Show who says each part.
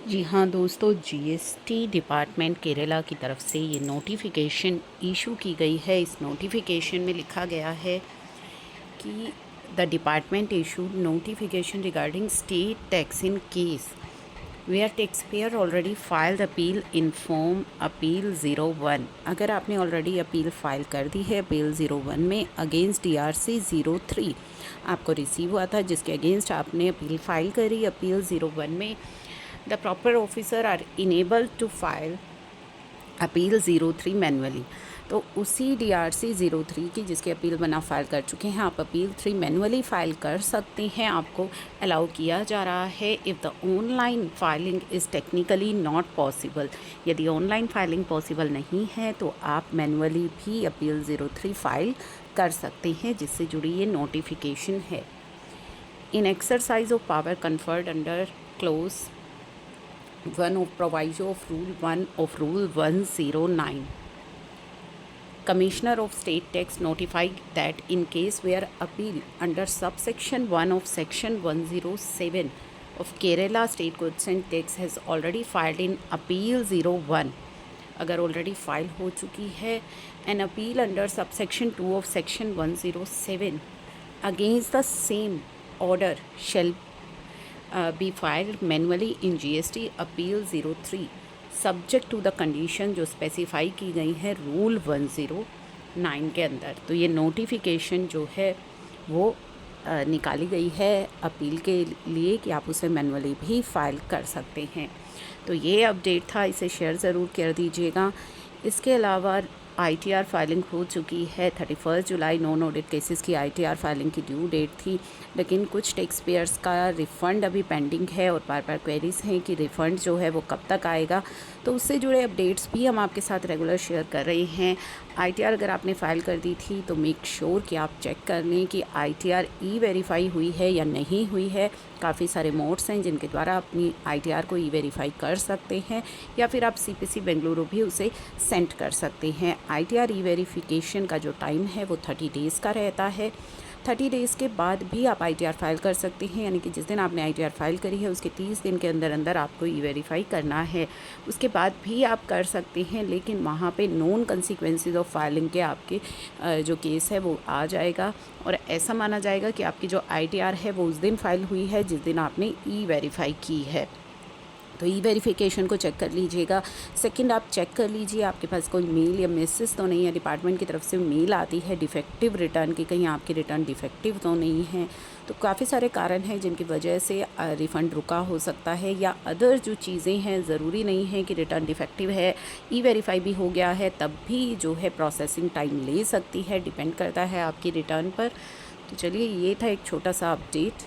Speaker 1: जी हाँ दोस्तों, GST department Kerala की तरफ से ये नोटिफिकेशन इशू की गई है। इस नोटिफिकेशन में लिखा गया है कि the department issued notification regarding state tax in case where tax payer already filed appeal in form appeal 01। अगर आपने ऑलरेडी अपील फाइल कर दी है अपील 01 में अगेंस्ट DRC 03 आपको रिसीव हुआ था, जिसके अगेंस्ट आपने अपील फाइल करी अपील 01 में, the proper officer are enable to file appeal 03 manually. तो उसी DRC 03 की जिसकी अपील बना फाइल कर चुके हैं, आप अपील 3 मैनुअली फ़ाइल कर सकते हैं। आपको अलाउ किया जा रहा है if the online filing is technically not possible. यदि ऑनलाइन फाइलिंग पॉसिबल नहीं है तो आप मैनुअली भी अपील 03 फाइल कर सकते हैं, जिससे जुड़ी ये नोटिफिकेशन है। In exercise of power conferred under clause 1 of proviso of Rule 1 of Rule 109. Commissioner of State Tax notified that in case where appeal under subsection 1 of Section 107 of Kerala State Goods and Tax has already filed in Appeal 01, अगर already file हो चुकी है, an appeal under subsection 2 of Section 107 against the same order shall be filed manually in GST appeal 03 subject to the condition जो specify की गई है rule 109 के अंदर। तो ये नोटिफिकेशन जो है वो निकाली गई है अपील के लिए कि आप उसे मैनुअली भी फाइल कर सकते हैं। तो ये अपडेट था, इसे शेयर ज़रूर कर दीजिएगा। इसके अलावा ITR फाइलिंग हो चुकी है 31 जुलाई। नॉन ऑडिट केसेस की ITR फाइलिंग की ड्यू डेट थी, लेकिन कुछ टैक्स पेयर्स का रिफ़ंड अभी पेंडिंग है और बार बार क्वेरीज हैं कि रिफ़ंड जो है वो कब तक आएगा। तो उससे जुड़े अपडेट्स भी हम आपके साथ रेगुलर शेयर कर रहे हैं। ITR अगर आपने फ़ाइल कर दी थी तो मेक श्योर कि आप चेक कर लें कि ITR ई-वेरीफाई हुई है या नहीं हुई है। काफ़ी सारे मोड्स हैं जिनके द्वारा अपनी ITR को ई-वेरीफाई कर सकते हैं, या फिर आप CPC बेंगलुरु भी उसे सेंड कर सकते हैं। ITR ई-वेरीफिकेशन का जो टाइम है वो 30 डेज़ का रहता है। 30 डेज़ के बाद भी आप ITR फाइल कर सकते हैं, यानी कि जिस दिन आपने ITR फाइल करी है उसके 30 दिन के अंदर अंदर आपको ई-वेरीफाई करना है। उसके बाद भी आप कर सकते हैं, लेकिन वहाँ पे नॉन कंसिक्वेंसेस ऑफ फाइलिंग के आपके जो केस है वो आ जाएगा, और ऐसा माना जाएगा कि आपकी जो ITR है वो उस दिन फाइल हुई है जिस दिन आपने ई-वेरीफाई की है। तो ई-वेरिफिकेशन को चेक कर लीजिएगा। सेकंड, आप चेक कर लीजिए आपके पास कोई मेल या मैसेज तो नहीं है, डिपार्टमेंट की तरफ से मेल आती है डिफेक्टिव रिटर्न की, कहीं आपकी रिटर्न डिफेक्टिव तो नहीं है। तो काफ़ी सारे कारण हैं जिनकी वजह से रिफ़ंड रुका हो सकता है, या अदर जो चीज़ें हैं, ज़रूरी नहीं है कि रिटर्न डिफेक्टिव है, ई-वेरीफाई भी हो गया है तब भी जो है प्रोसेसिंग टाइम ले सकती है, डिपेंड करता है आपकी रिटर्न पर। तो चलिए, ये था एक छोटा सा अपडेट।